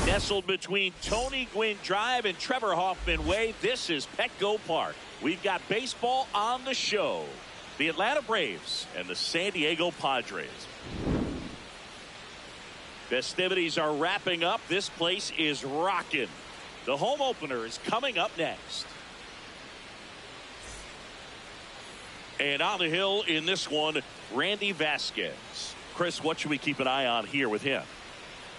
Nestled between Tony Gwynn Drive and Trevor Hoffman Way, this is Petco Park. We've got baseball on the show. The Atlanta Braves and the San Diego Padres. Festivities are wrapping up. This place is rocking. The home opener is coming up next. And on the hill in this one, Randy Vasquez. Chris, what should we keep an eye on here with him?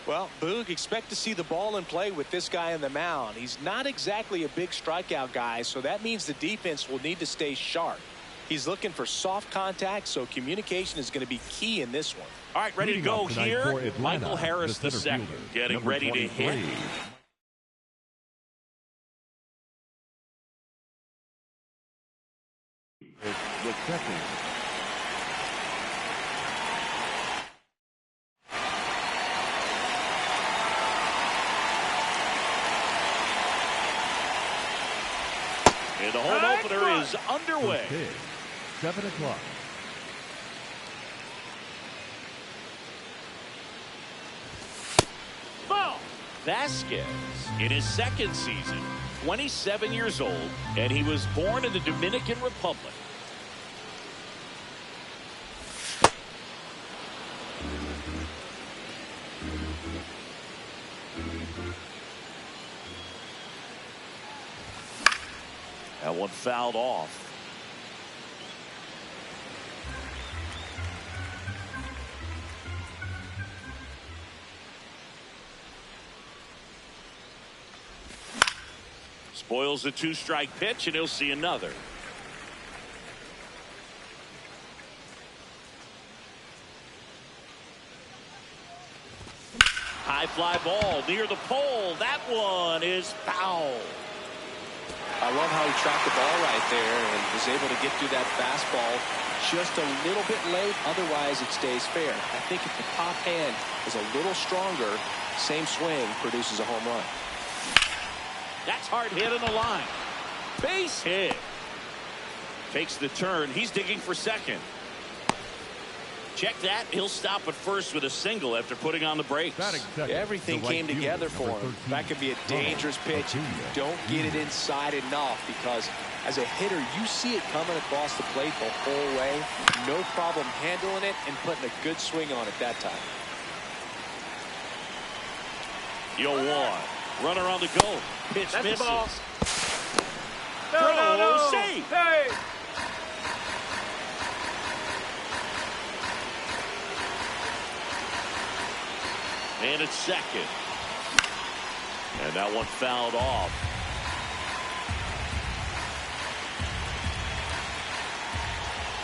Well, Boog, expect to see the ball in play with this guy on the mound. He's not exactly a big strikeout guy, so that means the defense will need to stay sharp. He's looking for soft contact, so communication is going to be key in this one. All right, ready to go here. Michael Harris II getting ready to hit. The second. And the home opener is underway. 7 o'clock. Ball. Vasquez in his second season, 27 years old, and he was born in the Dominican Republic. That one fouled off. Spoils the 2-strike pitch, and he'll see another. High fly ball near the pole. That one is foul. I love how he tracked the ball right there and was able to get through that fastball just a little bit late. Otherwise, it stays fair. I think if the top hand is a little stronger, same swing produces a home run. That's hard hit on the line. Base hit. Takes the turn. He's digging for second. Check that. He'll stop at first with a single after putting on the brakes. Everything came together for him. That could be a dangerous pitch. Don't get it inside enough, because as a hitter, you see it coming across the plate the whole way. No problem handling it and putting a good swing on it that time. 0-1. Runner on the go. Pitch That's misses. the ball. Throw, safe. Hey. And it's second. And that one fouled off.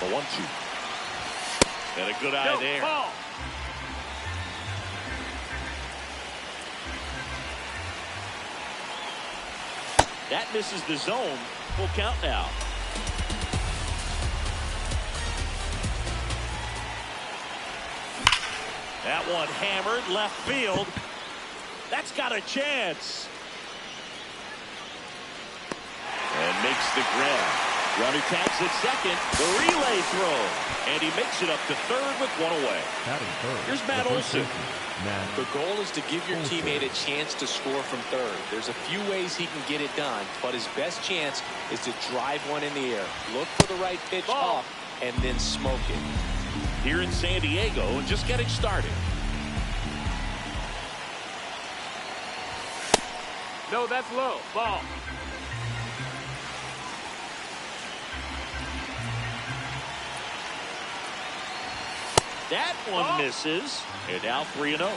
The 1-2. And a good eye there. Ball. That misses the zone. Full count now. That one hammered left field. That's got a chance. And makes the grab. Runner tags at second. The relay throw. And he makes it up to third with one away. Here's Matt Olson. The goal is to give your teammate a chance to score from third. There's a few ways he can get it done, but his best chance is to drive one in the air. Look for the right pitch up and then smoke it. Here in San Diego and just getting started. No, that's low. Ball. That one misses. And now 3-0.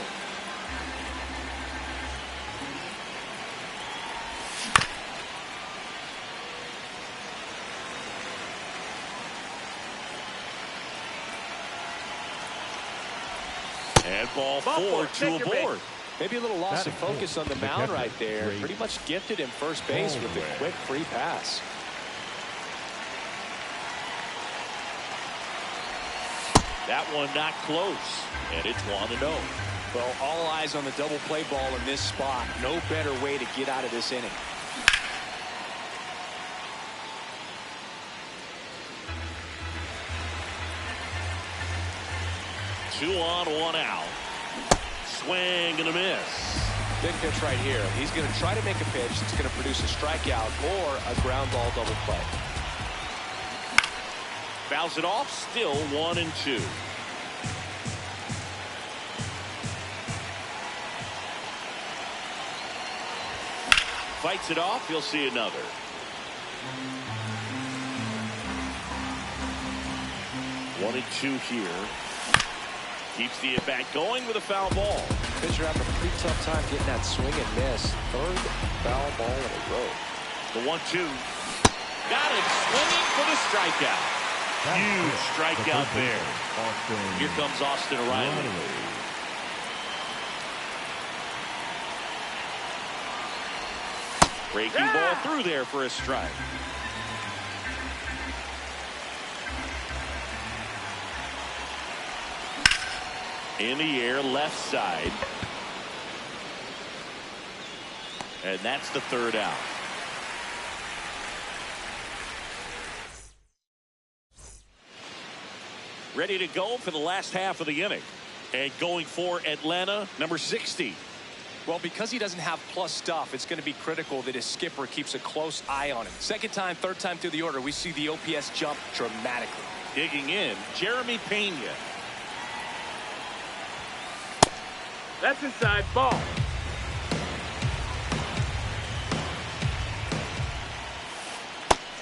And ball 4, 2 aboard. Maybe a little loss of focus on the mound right there. Pretty much gifted him first base with a quick free pass. That one not close. And it's 1-0. Well, all eyes on the double play ball in this spot. No better way to get out of this inning. Two on, one out. Swing and a miss. Big pitch right here. He's going to try to make a pitch that's going to produce a strikeout or a ground ball double play. Fouls it off. Still 1-2. Fights it off. You'll see another. One and two here. Keeps the at-bat going with a foul ball. Pitcher having a pretty tough time getting that swing and miss. Third foul ball in a row. The 1-2. Got it. Swinging for the strikeout. Huge strikeout there. Here comes Austin Riley. Breaking ball through there for a strike. In the air, left side. And that's the third out. Ready to go for the last half of the inning. And going for Atlanta, number 60. Well, because he doesn't have plus stuff, it's going to be critical that his skipper keeps a close eye on him. Second time, third time through the order, we see the OPS jump dramatically. Digging in, Jeremy Pena. That's inside. Ball.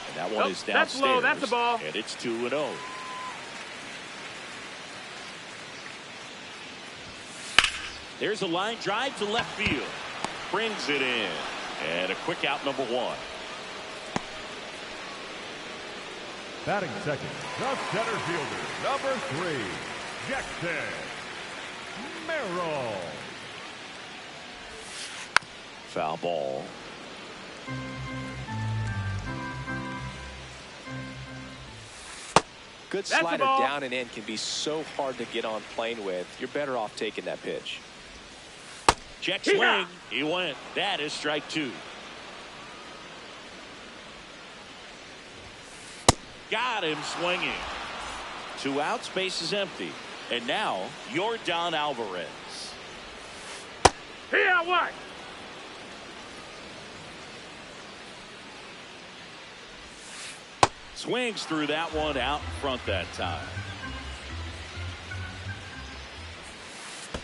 And that one is downstairs. That's low. That's a ball. And it's 2-0. There's a line drive to left field. Brings it in. And a quick out, number 1. Batting second, the center fielder, number 3, Jackson Merrill. Foul ball. Good slider down and in can be so hard to get on plane with. You're better off taking that pitch. Check swing. He went. That is strike 2. Got him swinging. 2 outs, base is empty. And now, Yordan Alvarez. Here, what? Swings through that one out in front that time.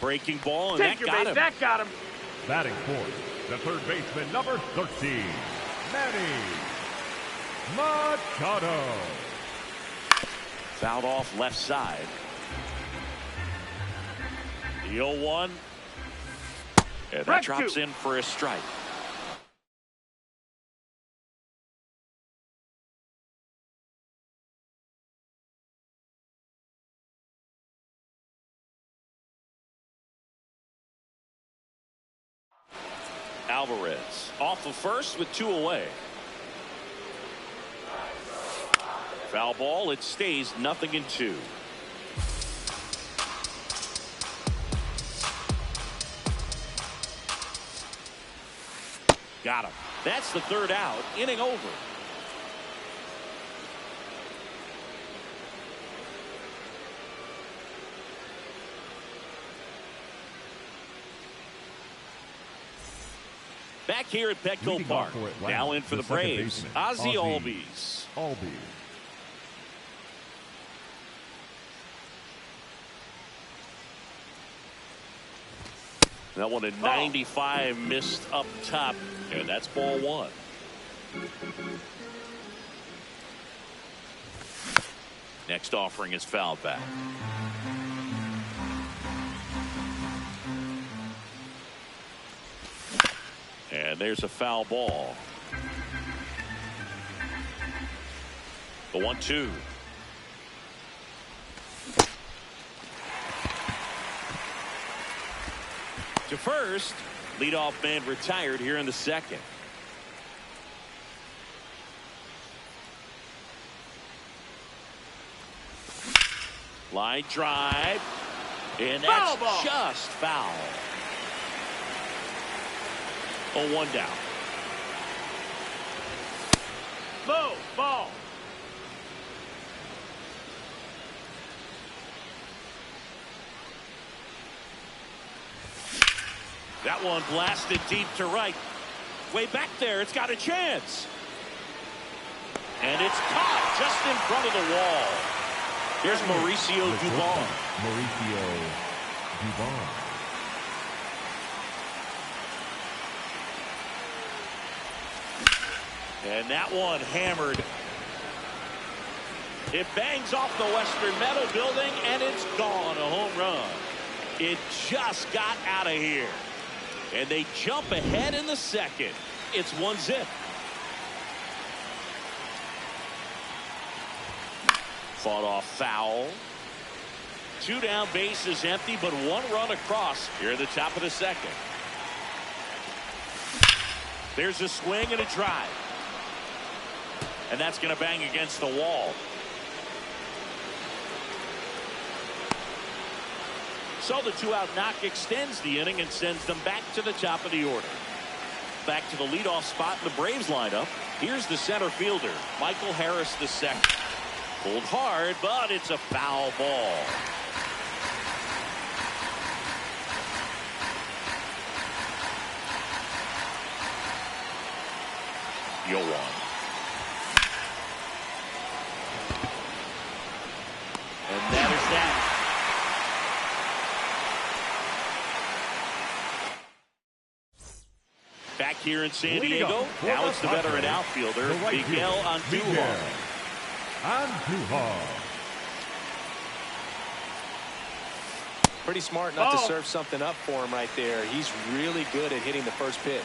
Breaking ball, and Take that got him. That got him. Batting fourth, the third baseman, number 13, Manny Machado. Fouled off left side. The 0-1. And that drops in for a strike. Alvarez off of first with 2 away. Foul ball. It stays 0-2. Got him. That's the 3rd out. Inning over. Back here at Petco Park. Now in for the Braves, Ozzie Albies. That one at 95 missed up top, and that's ball 1. Next offering is fouled back. And there's a foul ball. The 1-2. To first, leadoff man retired here in the 2nd. Line drive, and that's just foul. 0-1 down. Low ball. That one blasted deep to right. Way back there, it's got a chance. And it's caught just in front of the wall. Here's Mauricio Dubon. Mauricio Dubon. And that one hammered. It bangs off the Western Metal Building, and it's gone. A home run. It just got out of here. And they jump ahead in the 2nd. It's 1-0. Fought off foul. 2 down, bases empty, but 1 run across here at the top of the 2nd. There's a swing and a drive. And that's going to bang against the wall. So the 2-out knock extends the inning and sends them back to the top of the order. Back to the leadoff spot in the Braves lineup. Here's the center fielder, Michael Harris II. Pulled hard, but it's a foul ball. Yoan. And that is that. here in San Diego. Now it's the veteran outfielder, Miguel Andujar. Pretty smart not to serve something up for him right there. He's really good at hitting the first pitch.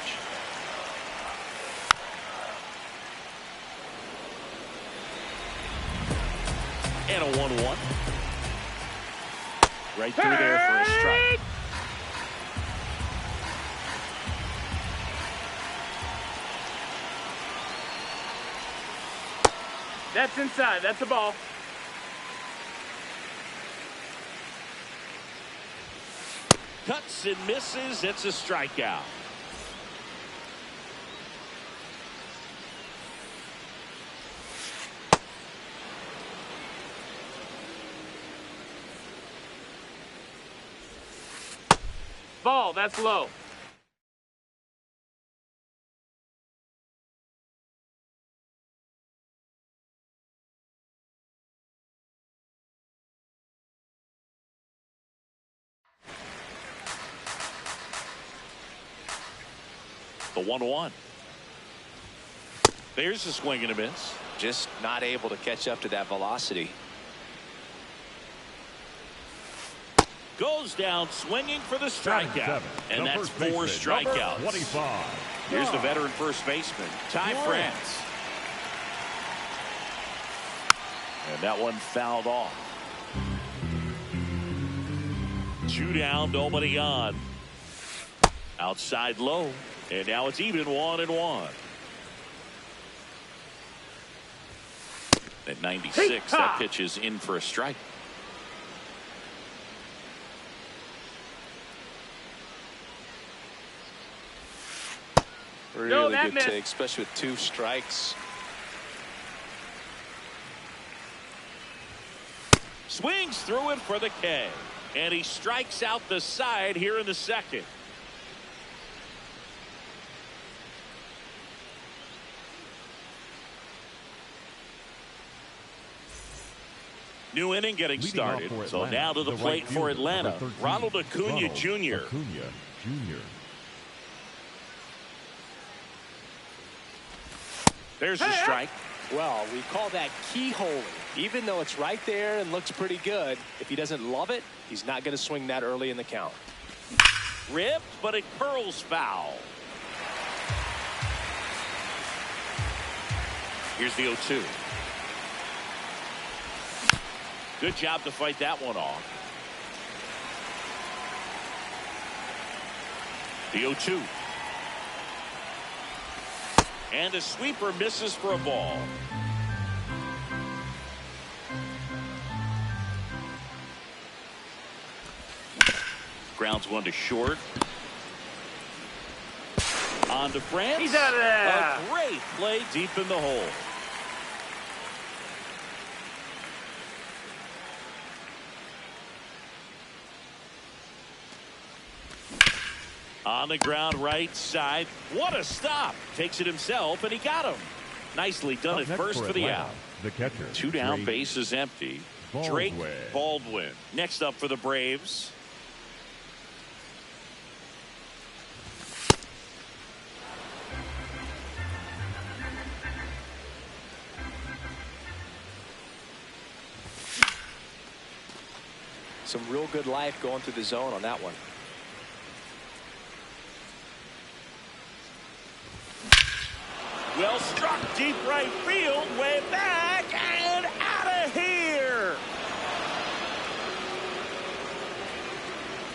And a 1-1. Right through there for a strike. That's inside. That's a ball. Cuts and misses. It's a strikeout. Ball. That's low. The 1-1. There's a swing and a miss. Just not able to catch up to that velocity. Goes down swinging for the strikeout. And that's 4 strikeouts. 25. Here's the veteran first baseman, Ty France. And that one fouled off. 2 down, nobody on. Outside low. And now it's even 1-1. At 96, that pitch is in for a strike. Really good take, especially with 2 strikes. Swings through it for the K. And he strikes out the side here in the second. New inning getting started. So now to the plate for Atlanta, Ronald Acuna Jr. There's the strike. Well, we call that keyholing. Even though it's right there and looks pretty good, if he doesn't love it, he's not going to swing that early in the count. Ripped, but it curls foul. Here's the 0-2. Good job to fight that one off. The 0-2. And a sweeper misses for a ball. Grounds one to short. On to France. He's out of there. A great play deep in the hole. On the ground right side. What a stop. Takes it himself, and he got him. Nicely done at first for the out. The catcher. 2 down, base is empty. Drake Baldwin. Next up for the Braves. Some real good life going through the zone on that one. Well struck deep right field, way back and out of here.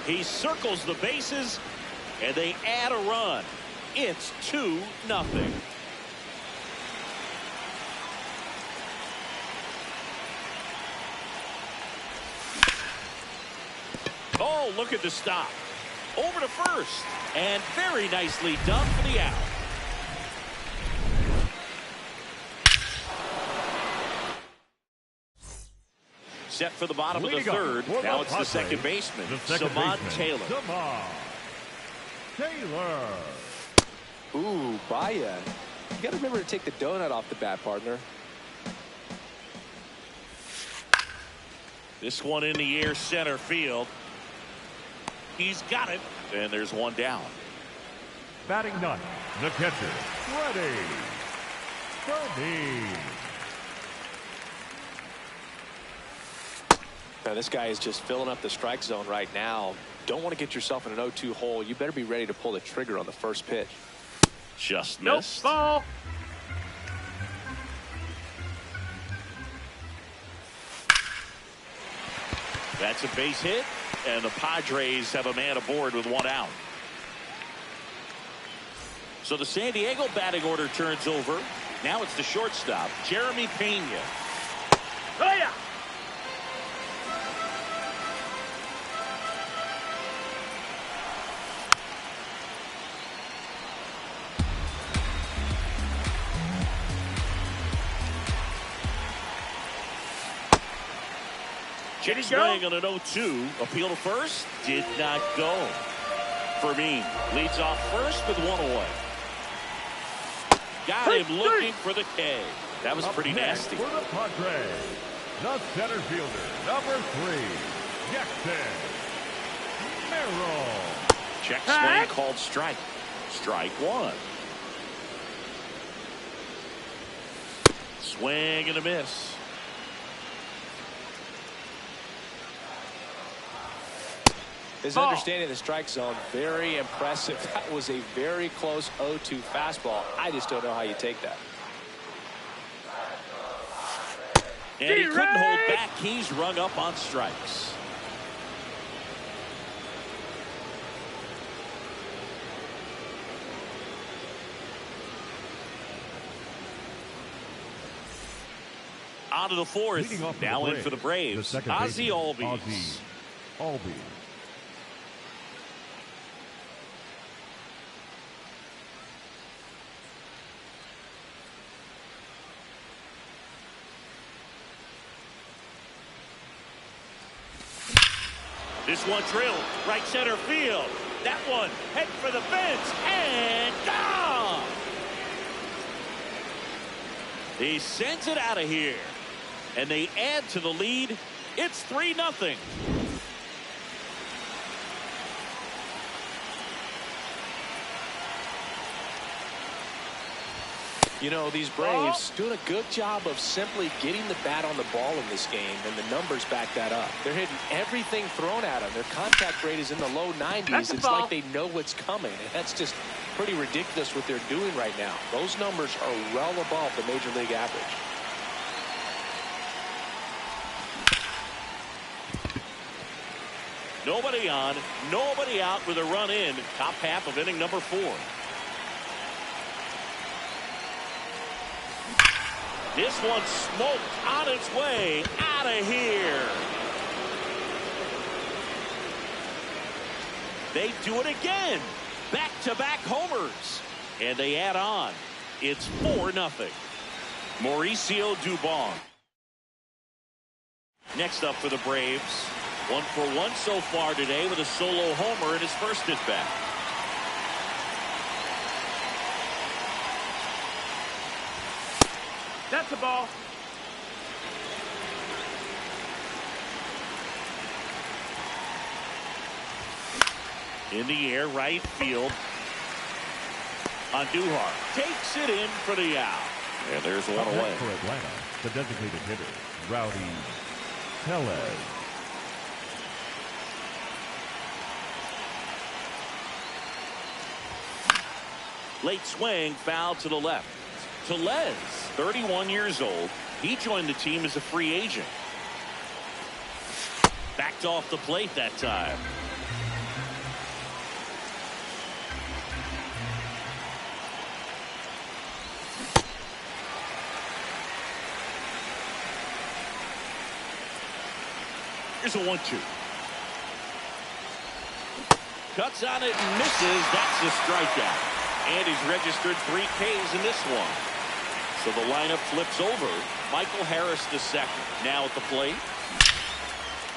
He circles the bases and they add a run. It's 2-0. Oh, look at the stop. Over to first and very nicely done for the out. Set for the bottom of the third. Now it's the second baseman, Samad Taylor. Ooh, Baya. You got to remember to take the donut off the bat, partner. This one in the air center field. He's got it. And there's one down. Batting 9th, The catcher, ready. Bernie. Now this guy is just filling up the strike zone right now. Don't want to get yourself in an 0-2 hole. You better be ready to pull the trigger on the first pitch. Just Nope, missed. ball. That's a base hit, and the Padres have a man aboard with one out. So the San Diego batting order turns over. Now it's the shortstop, Jeremy Pena. Oh, yeah. Check swing on an 0-2. Appeal to first. Did not go. Fermin leads off first with one away. Got him looking for the K. That was pretty nasty. For the Padres, the center fielder, number 3, Jackson Merrill. Check swing called strike. Strike one. Swing and a miss. His understanding of the strike zone, very impressive. That was a very close 0-2 fastball. I just don't know how you take that. And he couldn't hold back. He's rung up on strikes. On to the fourth. Now in for the Braves. Ozzie Albies. This one drilled right center field. That one head for the fence and gone. He sends it out of here, and they add to the lead. It's 3-0. You know, these Braves doing a good job of simply getting the bat on the ball in this game, and the numbers back that up. They're hitting everything thrown at them. Their contact rate is in the low 90s. It's like they know what's coming, and that's just pretty ridiculous what they're doing right now. Those numbers are well above the Major League average. Nobody on, nobody out with a run in. Top half of inning number 4. This one smoked on its way out of here. They do it again. Back-to-back homers. And they add on. It's 4-0. Mauricio Dubon. Next up for the Braves. 1 for 1 so far today with a solo homer in his first at bat. That's a ball. In the air, right field. Andujar takes it in for the out. And there's one away. For Atlanta, the designated hitter, Rowdy Tellez. Late swing, foul to the left. Tellez, 31 years old. He joined the team as a free agent. Backed off the plate that time. Here's a 1-2. Cuts on it and misses. That's a strikeout. And he's registered 3 Ks in this one. So the lineup flips over. Michael Harris to second. Now at the plate.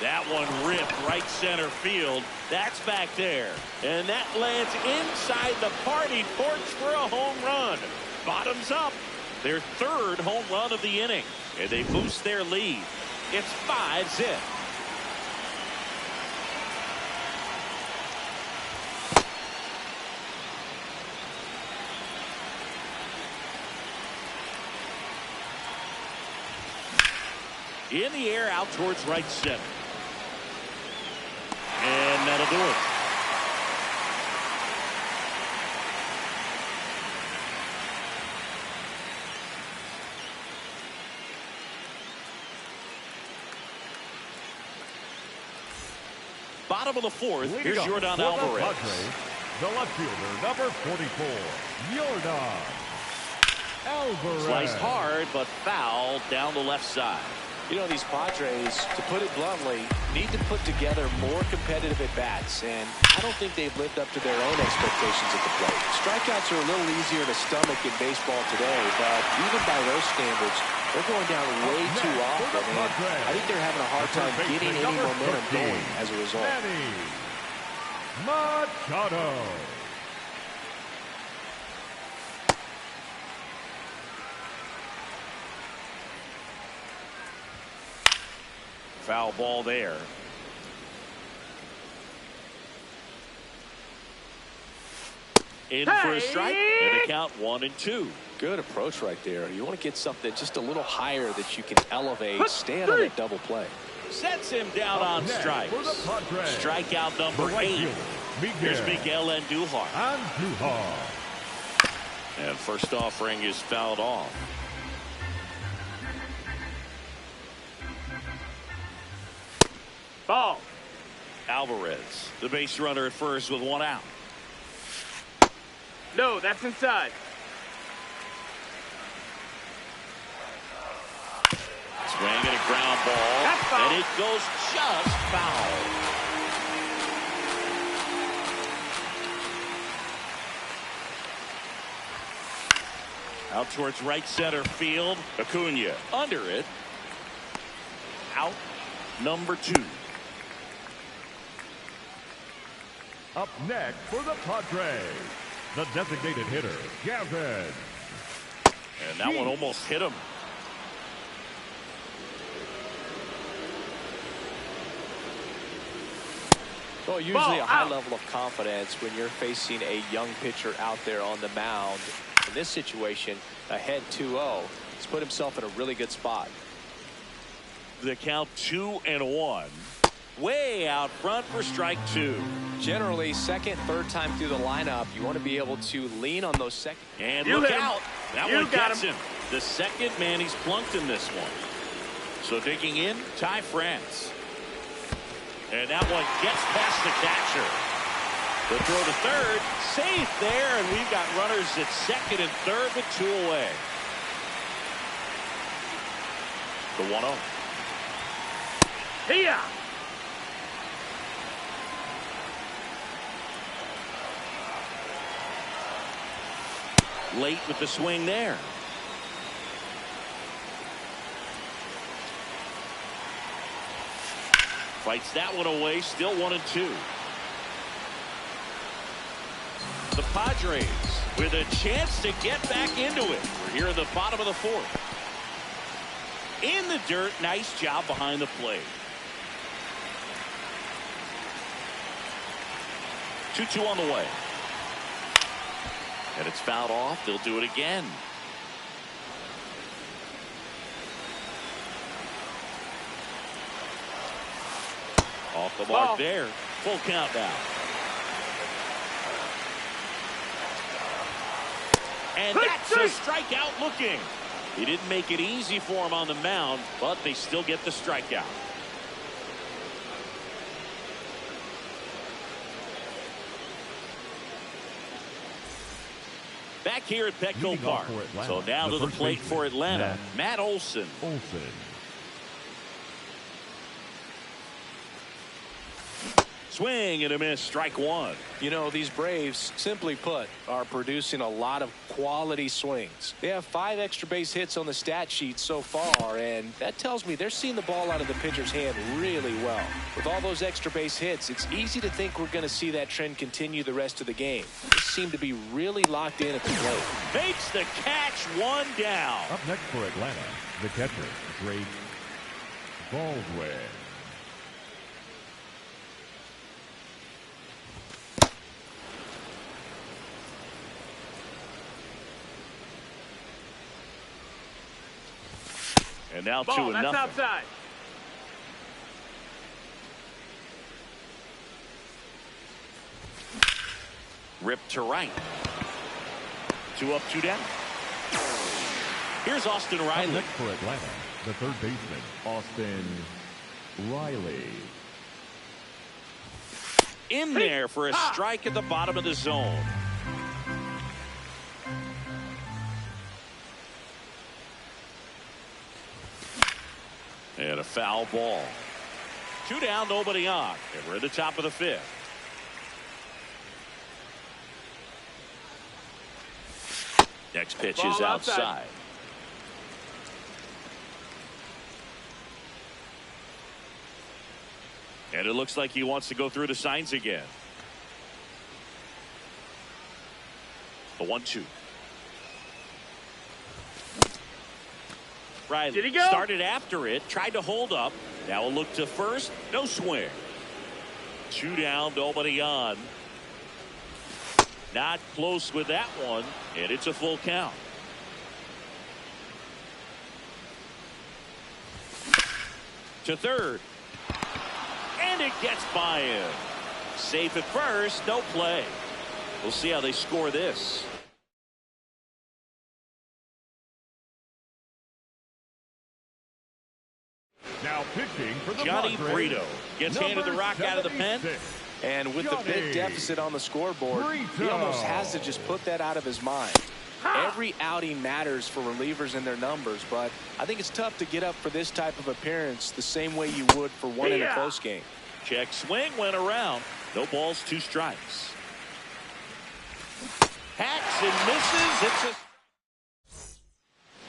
That one ripped right center field. That's back there. And that lands inside the party porch for a home run. Bottoms up. Their 3rd home run of the inning. And they boost their lead. It's 5-0. In the air out towards right center. And that'll do it. Bottom of the fourth. Here's Jordan Alvarez. The left fielder, number 44, Jordan Alvarez. Sliced hard, but foul down the left side. You know, these Padres, to put it bluntly, need to put together more competitive at-bats, and I don't think they've lived up to their own expectations at the plate. Strikeouts are a little easier to stomach in baseball today, but even by those standards, they're going down way too often, and I think they're having a hard time getting any momentum going as a result. Machado. Foul ball there. In for a strike, and a count 1-2. Good approach right there. You want to get something just a little higher that you can elevate, stand on that double play. Sets him down on strikes. Strikeout number 8. Here's Miguel Andujar. And first offering is fouled off. Ball. Alvarez, the base runner at first with 1 out. No, that's inside. Swing and a ground ball. That's foul. And it goes just foul. Out towards right center field. Acuna under it. Out number 2. Up next for the Padres, the designated hitter, Gavin. And that one almost hit him. Well, usually a high level of confidence when you're facing a young pitcher out there on the mound. In this situation, ahead 2-0, he's put himself in a really good spot. The count 2-1. Way out front for strike 2. Generally, second, third time through the lineup, you want to be able to lean on those second. And look out. That one gets him. The second man he's plunked in this one. So digging in, Ty France. And that one gets past the catcher. The throw to third. Safe there, and we've got runners at second and third with 2 away. The 1-0. Here. Late with the swing there. Fights that one away. Still 1-2. The Padres with a chance to get back into it. We're here in the bottom of the fourth. In the dirt. Nice job behind the plate. 2-2 on the way. And it's fouled off. They'll do it again. Off the mark there. Full count now. And that's a strikeout looking. He didn't make it easy for him on the mound, but they still get the strikeout. Back here at Petco Park. So now to the plate for Atlanta, Matt Olson. Swing and a miss, strike 1. You know, these Braves, simply put, are producing a lot of quality swings. They have 5 extra base hits on the stat sheet so far, and that tells me they're seeing the ball out of the pitcher's hand really well. With all those extra base hits, it's easy to think we're going to see that trend continue the rest of the game. They seem to be really locked in at the plate. Makes the catch, 1 down. Up next for Atlanta, the catcher, Drake Baldwin. And now Ball, 2-0. that's outside. Ripped to right. 2 up, 2 down. Here's Austin Riley. Next for Atlanta, the third baseman, Austin Riley. In there for a strike at the bottom of the zone. And a foul ball. 2 down, nobody on. And we're at the top of the 5th. Next pitch is outside. And it looks like he wants to go through the signs again. The 1-2. Riley Did he go? Started after it, tried to hold up. Now a look to first, no swing. 2 down, nobody on. Not close with that one, and it's a full count. To third. And it gets by him. Safe at first, no play. We'll see how they score this. Now pitching for the Johnny Padres, Brito gets handed the rock out of the pen. 76. And with the big deficit on the scoreboard, he almost has to just put that out of his mind. Every outing matters for relievers and their numbers, but I think it's tough to get up for this type of appearance the same way you would for one in a close game. Check swing, went around. No balls, 2 strikes. Hacks and misses.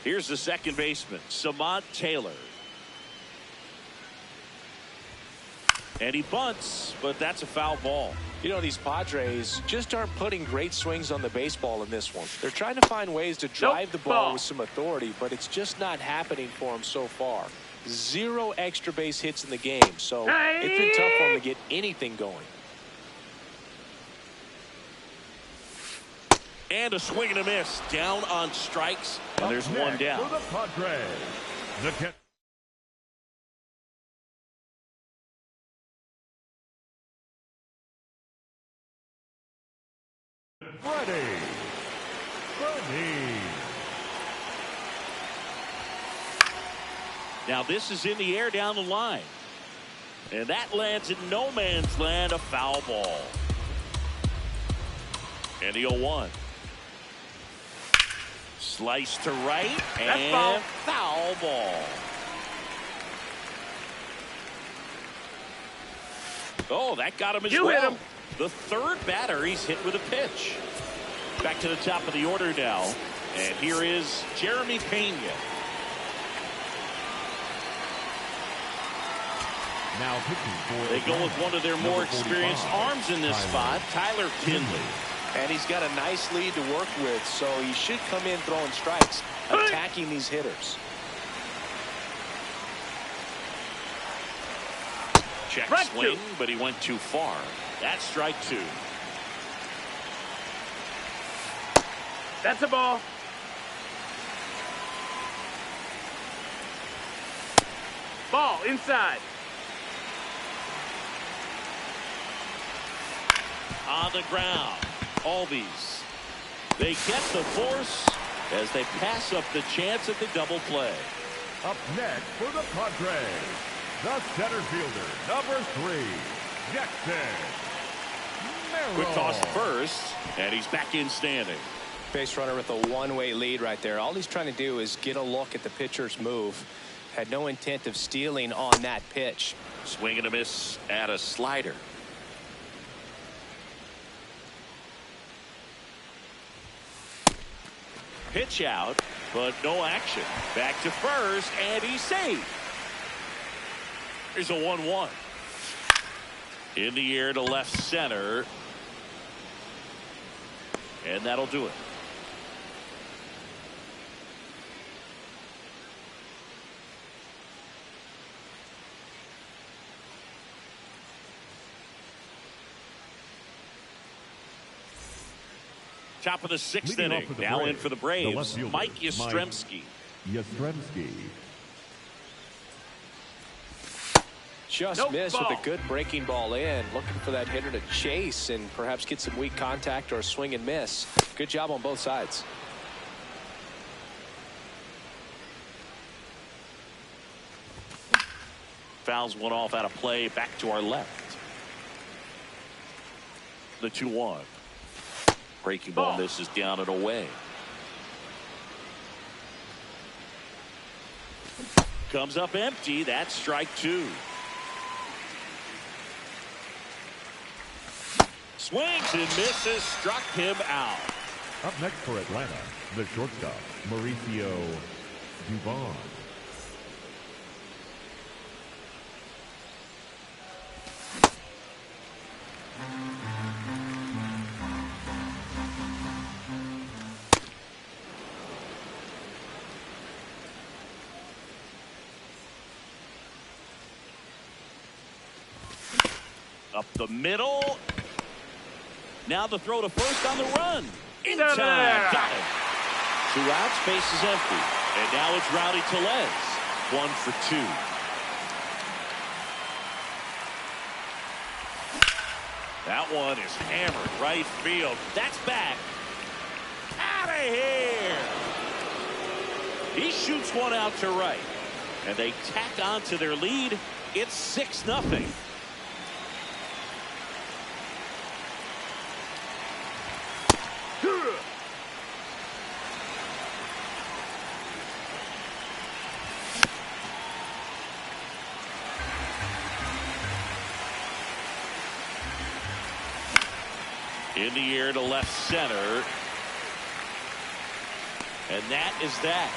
Here's the second baseman, Samad Taylor. And he bunts, but that's a foul ball. You know, these Padres just aren't putting great swings on the baseball in this one. They're trying to find ways to drive the ball with some authority, but it's just not happening for them so far. 0 extra base hits in the game, so it's been tough for them to get anything going. And a swing and a miss. Down on strikes, and there's 1 down. For the Padres, the Freddie. Now this is in the air down the line. And that lands in no man's land, a foul ball. And the 0-1. Slice to right, and foul ball. Oh, that got him as well. Hit him. The third batter he's hit with a pitch. Back to the top of the order now. And here is Jeremy Pena. Now pitching for They go with one of their more experienced arms in this spot, Tyler Kinley. And he's got a nice lead to work with, so he should come in throwing strikes, attacking these hitters. Check swing, but he went too far. That's strike 2. That's a ball. Ball inside. On the ground. Albies. They get the force as they pass up the chance at the double play. Up next for the Padres, the center fielder, number 3, Jackson Merrill. Quick toss first, and he's back in standing. Base runner with a one-way lead right there. All he's trying to do is get a look at the pitcher's move. Had no intent of stealing on that pitch. Swing and a miss at a slider. Pitch out, but no action. Back to first, and he's safe. Here's a 1-1. In the air to left center. And that'll do it. Top of the 6th inning. Now in for the Braves, Mike Yastrzemski. just missed with a good breaking ball in. Looking for that hitter to chase and perhaps get some weak contact or a swing and miss. Good job on both sides. Fouls one off out of play. Back to our left. The 2-1. Breaking ball misses down and away. Comes up empty. That's strike 2. Swings and misses. Struck him out. Up next for Atlanta, the shortstop, Mauricio Dubon. Up the middle. Now the throw to first on the run. In time. Got him. 2 outs. Base is empty. And now it's Rowdy Tellez. 1 for 2. That one is hammered right field. That's back. Out of here. He shoots one out to right. And they tack on to their lead. It's 6-0. In the air to left center. And that is that.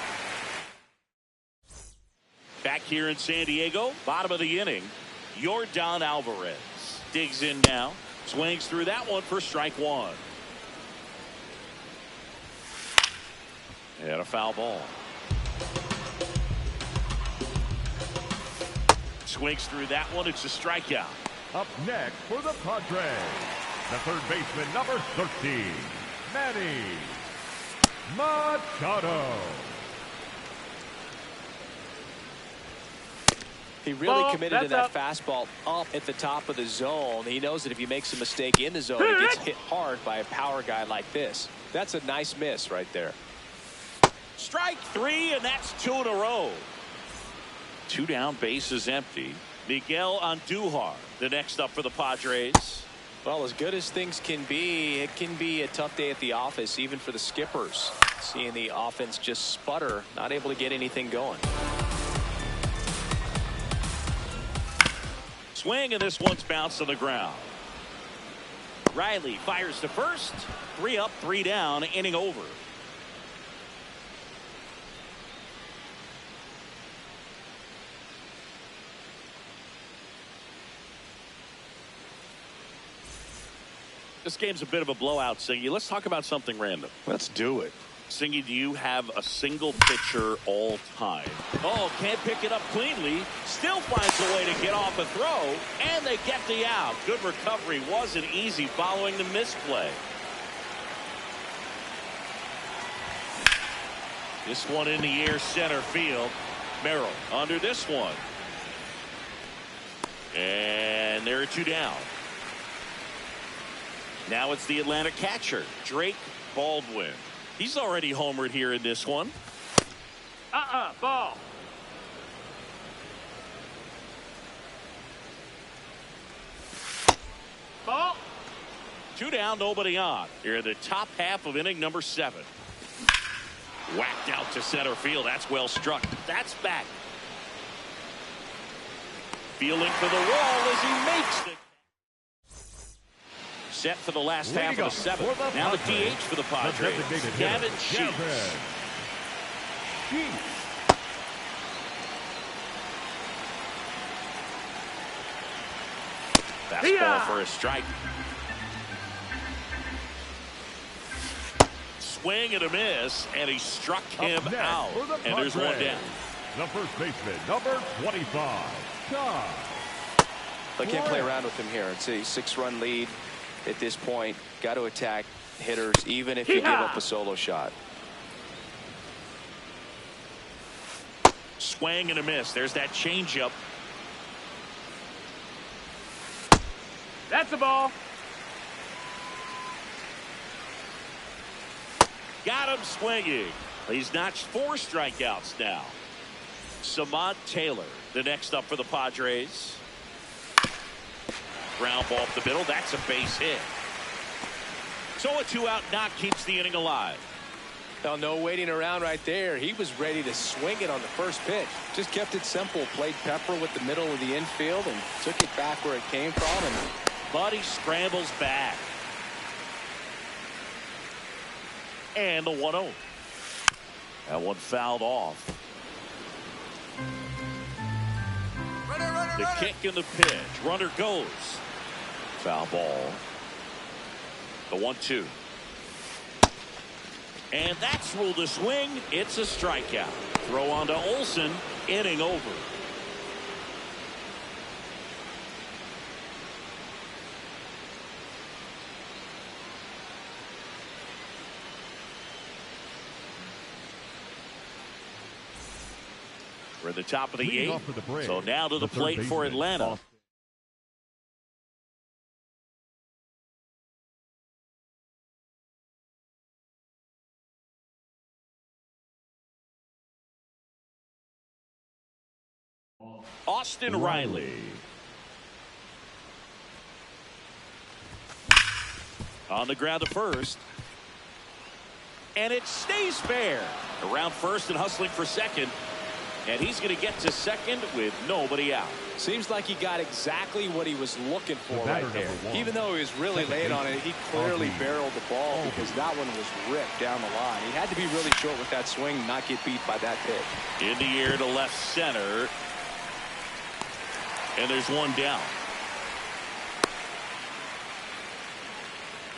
Back here in San Diego, bottom of the inning, Yordan Alvarez digs in now. Swings through that one for strike 1. And a foul ball. Swings through that one. It's a strikeout. Up next for the Padres, the third baseman, number 13, Manny Machado. He really committed to that fastball up at the top of the zone. He knows that if he makes a mistake in the zone, he gets hit hard by a power guy like this. That's a nice miss right there. Strike 3, and that's 2 in a row. 2 down, base is empty. Miguel Andujar, the next up for the Padres. Well, as good as things can be, it can be a tough day at the office, even for the skippers. Seeing the offense just sputter, not able to get anything going. Swing, and this one's bounced on the ground. Riley fires to first. 3 up, 3 down, inning over. This game's a bit of a blowout, Singy. Let's talk about something random. Let's do it. Singy, do you have a single pitcher all time? Oh, can't pick it up cleanly. Still finds a way to get off a throw, and they get the out. Good recovery. Wasn't easy following the misplay. This one in the air, center field. Merrill under this one. And there are 2 down. Now it's the Atlanta catcher, Drake Baldwin. He's already homered here in this one. Ball. Ball. 2 down, nobody on. Here in the top half of inning number 7. Whacked out to center field. That's well struck. That's back. Fielding for the wall as he makes it. Set for the last half of the 7th. Now the DH for the Padres, Gavin Sheets. Fastball for a strike. Swing and a miss, and he struck him out. And there's 1 down. The first baseman, number 25, Todd. I can't play around with him here. It's a 6-run lead. At this point, got to attack hitters, even if you give up a solo shot. Swing and a miss. There's that changeup. That's a ball. Got him swinging. He's notched 4 strikeouts now. Samad Taylor, the next up for the Padres. Ground ball up the middle. That's a base hit. So a 2-out knock keeps the inning alive. Now, no waiting around right there. He was ready to swing it on the first pitch. Just kept it simple. Played pepper with the middle of the infield and took it back where it came from. And Buddy scrambles back. And the 1-0. That one fouled off. The kick and the pitch. Runner goes. Foul ball. The 1-2. And that's ruled a swing. It's a strikeout. Throw on to Olsen. Inning over. We're at the top of the 8th. So now to the plate for Atlanta. Austin Riley. On the ground to first. And it stays fair. Around first and hustling for second. And he's going to get to second with nobody out. seems like he got exactly what he was looking for right there. Even though he was really late on it, he clearly barreled the ball because that one was ripped down the line. He had to be really short with that swing, not get beat by that pitch. In the air to left center. And there's one down.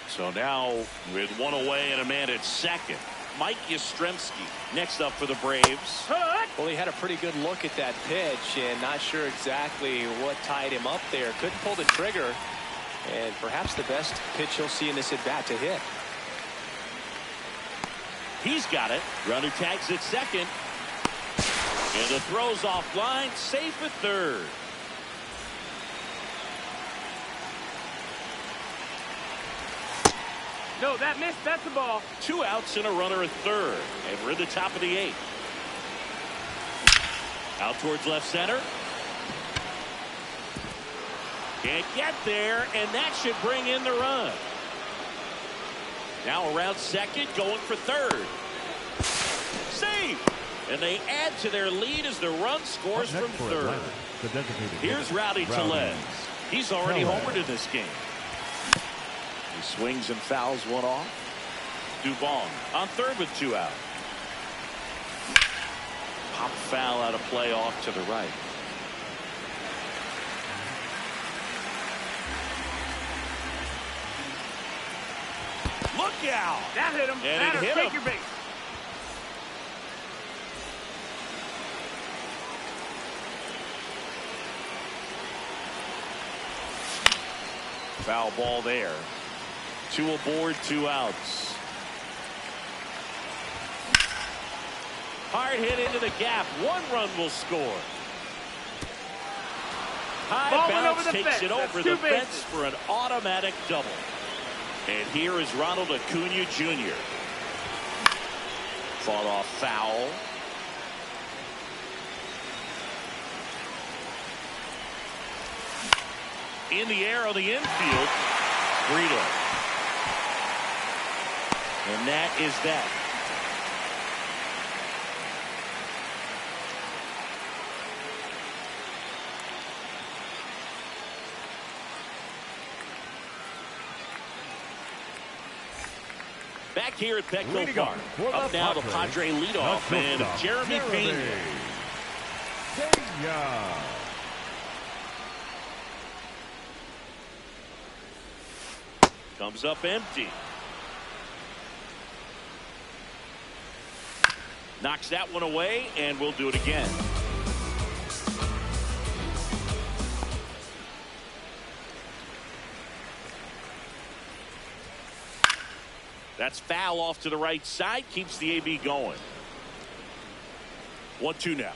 So now with one away and a man at second, Mike Yastrzemski next up for the Braves. Well, he had a pretty good look at that pitch and not sure exactly what tied him up there. Couldn't pull the trigger, and perhaps the best pitch he'll see in this at bat to hit. He's got it. Runner tags at second. And the throw's offline, safe at third. No, that missed. That's the ball. 2 outs and a runner at third. And we're in the top of the 8th. Out towards left center. Can't get there, and that should bring in the run. Now around second, going for third. Save! And they add to their lead as the run scores from third. Here's Rowdy Tellez. He's already homered in this game. He swings and fouls one off. Dubon on third with 2 out. Pop foul out of play off to the right. Look out! That hit him. And it hit take him. your base. Foul ball there. 2 aboard, 2 outs. Hard hit into the gap. 1 run will score. High Ball went bounce over the takes fence. it over That's the 2 bases. fence for an automatic double. And here is Ronald Acuna Jr. Fought off foul. In the air on the infield. Brito. And that is that. Back here at Petco Park. Up now the Padre leadoff man, Jeremy Pena. Comes up empty. Knocks that one away, and we'll do it again. That's foul off to the right side. Keeps the AB going. 1-2 now.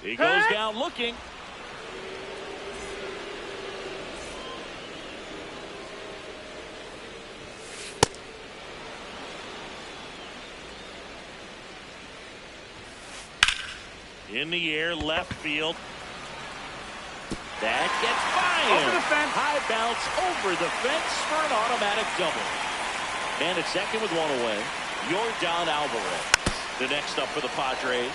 He goes down looking. In the air, left field. That gets by him. Over the fence. High bounce over the fence for an automatic double. And at second with one away, Yordan Alvarez. The next up for the Padres.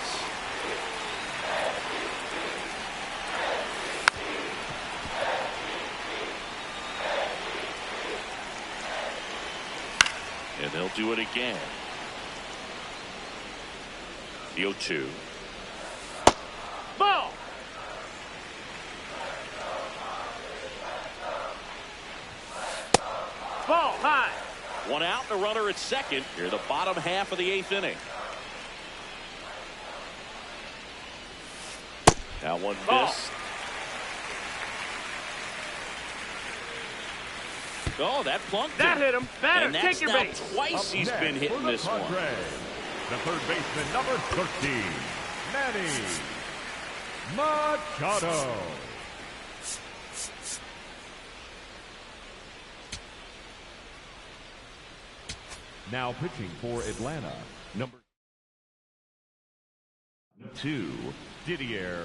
And they'll do it again. The 0-2. Ball. Ball high. One out, and a runner at second. Here, the bottom half of the 8th inning. That one missed. Oh, that plunked him. That hit him. Batter, And that's take your now base. twice he's been hitting this one. The third baseman, number 13, Manny Machado. Now pitching for Atlanta, number 2, Didier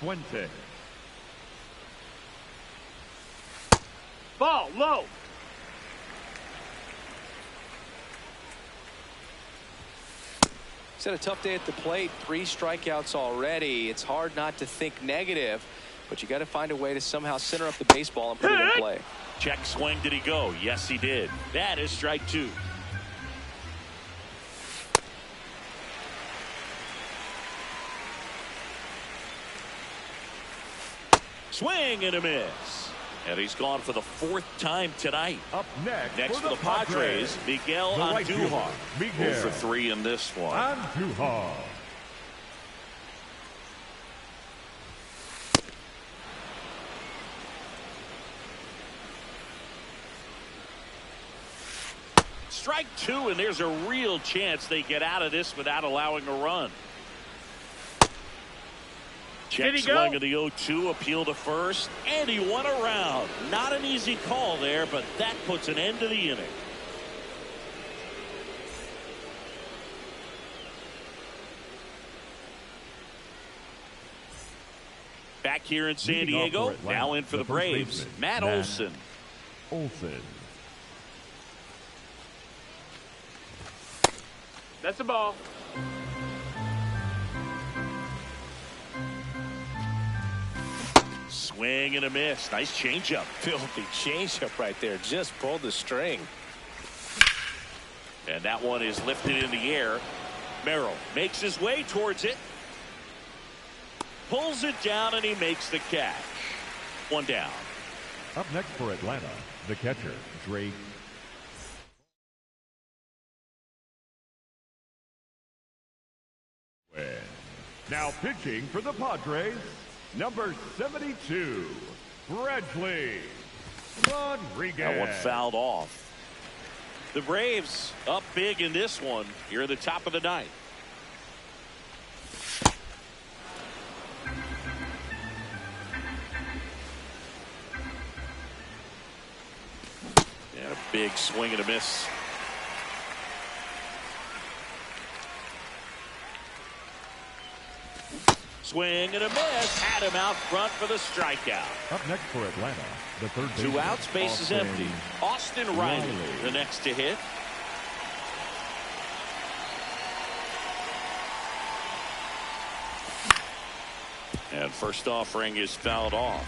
Fuente. Ball low. He's had a tough day at the plate. 3 strikeouts already. It's hard not to think negative, but you got to find a way to somehow center up the baseball and put it in play. Check swing. Did he go? Yes, he did. That is strike 2. Swing and a miss. And he's gone for the 4th time tonight. Up Next for the Padres, Miguel Andujar. 0 for 3 in this one. Andujar. Strike 2, and there's a real chance they get out of this without allowing a run. Check swing of the 0-2, appeal to first, and he won around. Not an easy call there, but that puts an end to the inning. Back here in San Diego, now in for the Braves, Matt Olson. That's a ball. Swing and a miss. Nice changeup. Filthy changeup right there. Just pulled the string. And that one is lifted in the air. Merrill makes his way towards it. Pulls it down, and he makes the catch. One down. Up next for Atlanta, the catcher, Drake. Now pitching for the Padres, number 72, Bradley Rodriguez. That one fouled off. The Braves up big in this one here at the top of the 9th. And a big swing and a miss. Swing and a miss. Had him out front for the strikeout. Up next for Atlanta, the third baseman. 2 outs, base is empty. Austin Riley, the next to hit. And first offering is fouled off.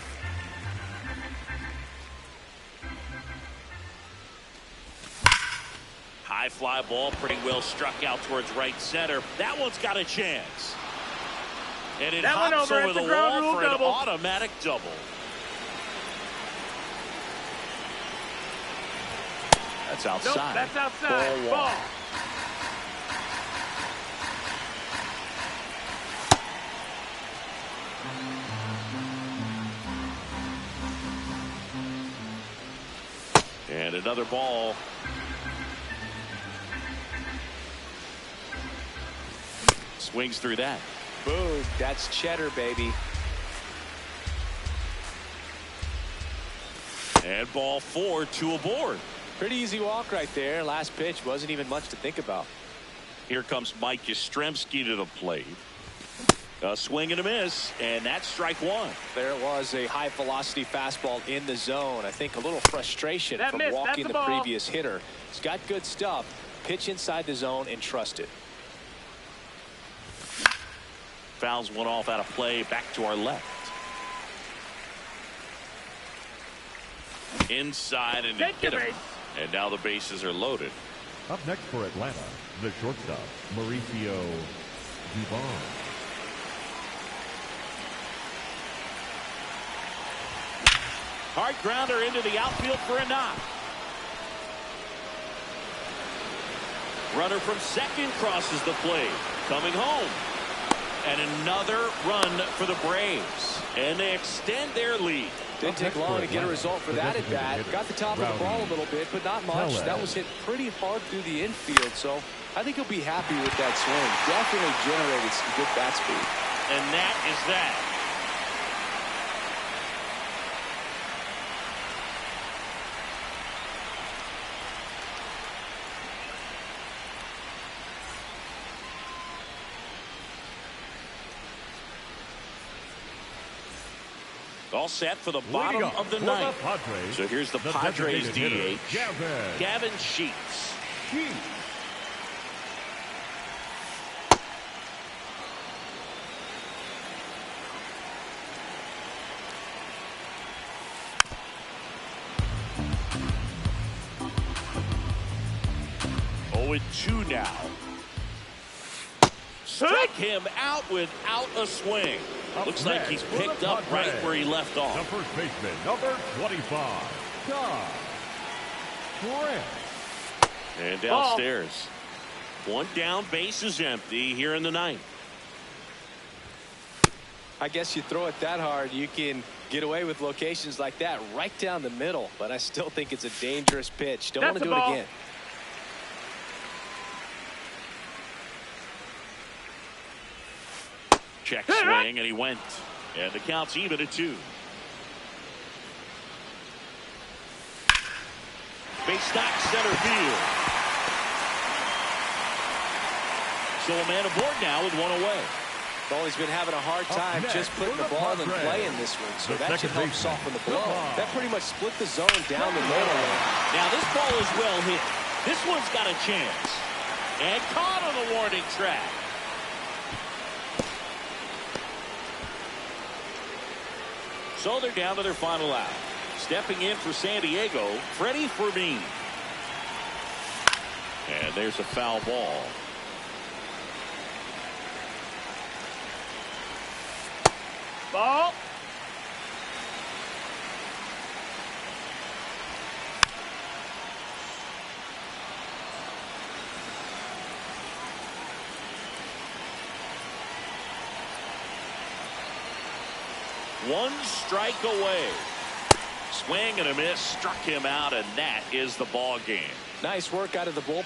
High fly ball, pretty well struck out towards right center. That one's got a chance. And it hops over the wall for an automatic double. That's outside. Nope, that's outside. Ball. And another ball. Swings through that. Boog, that's cheddar, baby. And ball 4, 2 aboard. Pretty easy walk right there. Last pitch wasn't even much to think about. Here comes Mike Yastrzemski to the plate. A swing and a miss, and that's strike one. There was a high velocity fastball in the zone. I think a little frustration That from missed. walking That's the the ball. previous hitter. He's got good stuff. Pitch inside the zone and trust it. Fouls one off out of play. Back to our left. Inside and Take hit your him. base. And now the bases are loaded. Up next for Atlanta, the shortstop, Mauricio Dubon. Hard grounder into the outfield for a knock. Runner from second crosses the plate. Coming home. And another run for the Braves. And they extend their lead. Didn't take long to get a result for that at bat. Got the top of the ball a little bit, but not much. That was hit pretty hard through the infield, so I think he'll be happy with that swing. Definitely generated some good bat speed. And that is that. All set for the bottom of the ninth. So here's the Padres DH, Gavin Sheets. Oh, 2 now. Struck him out without a swing. Looks like he's picked up right where he left off. The first baseman, number 25, Don Grant. And downstairs. One down, base is empty here in the ninth. I guess you throw it that hard, you can get away with locations like that right down the middle, but I still think it's a dangerous pitch. Don't want to do it again. Check swing, and he went. And the count's even at 2. Base knock center field. So a man aboard now with 1 away. Well, he's been having a hard time just putting the ball in play in this one, so that should help soften the blow. That pretty much split the zone down the middle. Now this ball is well hit. This one's got a chance. And caught on the warning track. So they're down to their final out. Stepping in for San Diego, Freddie Fermin. And there's a foul ball. Ball. One strike away. Swing and a miss, struck him out, and that is the ball game. Nice work out of the bullpen.